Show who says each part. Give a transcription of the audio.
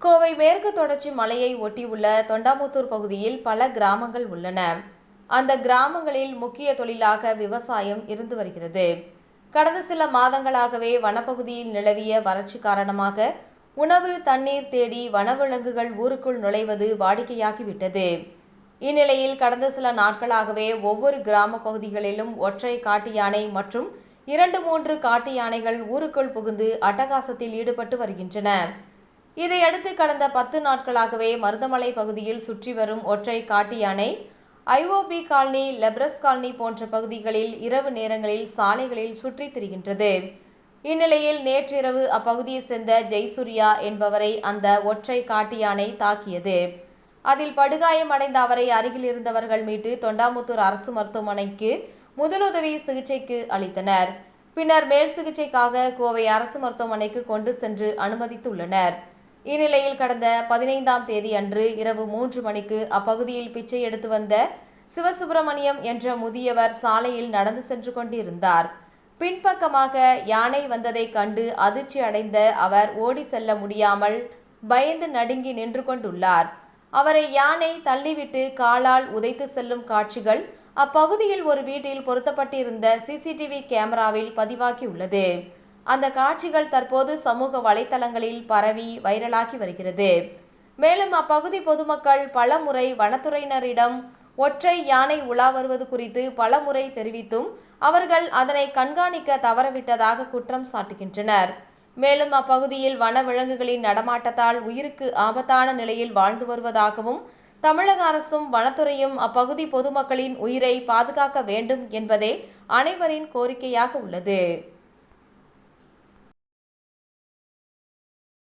Speaker 1: கோவை மேற்கு தொடர்ச்சி மலையை ஒட்டியுள்ள தொண்டாமுத்தூர் பகுதியில் பல கிராமங்கள் உள்ளன. அந்த கிராமங்களில் முக்கிய தொழிலாக விவசாயம் இருந்து வருகிறது. கடந்த சில மாதங்களாகவே வனப்பகுதியில் நிலவிய வறட்சி காரணமாக உணவு, தண்ணீர் தேடி வனவிலங்குகள் ஊருக்குள் நுழைவது வாடிக்கையாகிவிட்டது. இந்நிலையில் கடந்த சில நாட்களாகவே ஒவ்வொரு கிராம பகுதிகளிலும் ஒற்றை காட்டு யானை மற்றும் 2-3 காட்டு யானைகள் ஊருக்குள் புகுந்து அட்டகாசத்தில் ஈடுபட்டு வருகின்றன. இதையடுத்து கடந்த 10 நாட்களாகவே மருதமலை பகுதியில் சுற்றி வரும் ஒற்றை காட்டு யானை IOB காலனி, லெப்ரஸ் காலனி போன்ற பகுதிகளில் இரவு நேரங்களில் சாலைகளில் சுற்றித் திரிகின்றது. இந்நிலையில் நேற்றிரவு அப்பகுதியை சேர்ந்த ஜெய்சூர்யா என்பவரை அந்த ஒற்றை காட்டு யானை தாக்கியது. அதில் படுகாயமடைந்த அவரை அருகில் இருந்தவர்கள் மீட்டு தொண்டாமுத்தூர் அரசு மருத்துவமனைக்கு முதலுதவி சிகிச்சைக்கு அளித்தனர். பின்னர் மேல் சிகிச்சைக்காக கோவை அரசு மருத்துவமனைக்கு கொண்டு சென்று அனுமதித்துள்ளனர். இந்நிலையில் கடந்த 15ஆம் தேதி அன்று இரவு 3 மணிக்கு அப்பகுதியில் பிச்சை எடுத்து வந்த சிவசுப்பிரமணியம் என்ற முதியவர் சாலையில் நடந்து சென்று கொண்டிருந்தார். பின்பக்கமாக யானை வந்ததை கண்டு அதிர்ச்சி அடைந்த அவர் ஓடி செல்ல முடியாமல் பயந்து நடுங்கி நின்று கொண்டுள்ளார். அவரை யானை தள்ளிவிட்டு காலால் உதைத்து செல்லும் காட்சிகள் அப்பகுதியில் ஒரு வீட்டில் பொருத்தப்பட்டிருந்த CCTV கேமராவில் பதிவாகியுள்ளது. அந்த காட்சிகள் தற்போது சமூக வலைதளங்களில் பரவி வைரலாகி வருகிறது. மேலும் அப்பகுதி பொதுமக்கள் பலமுறை வனத்துறையினரிடம் ஒற்றை யானை உலா வருவது குறித்து பலமுறை தெரிவித்தும் அவர்கள் அதனை கண்காணிக்க தவறவிட்டதாக குற்றம் சாட்டுகின்றனர். மேலும் அப்பகுதியில் வனவிலங்குகளின் நடமாட்டத்தால் உயிருக்கு ஆபத்தான நிலையில் வாழ்ந்து வருவதாகவும் தமிழக அரசும் வனத்துறையும் அப்பகுதி பொதுமக்களின் உயிரை பாதுகாக்க வேண்டும் என்பதே அனைவரின் கோரிக்கையாக உள்ளது.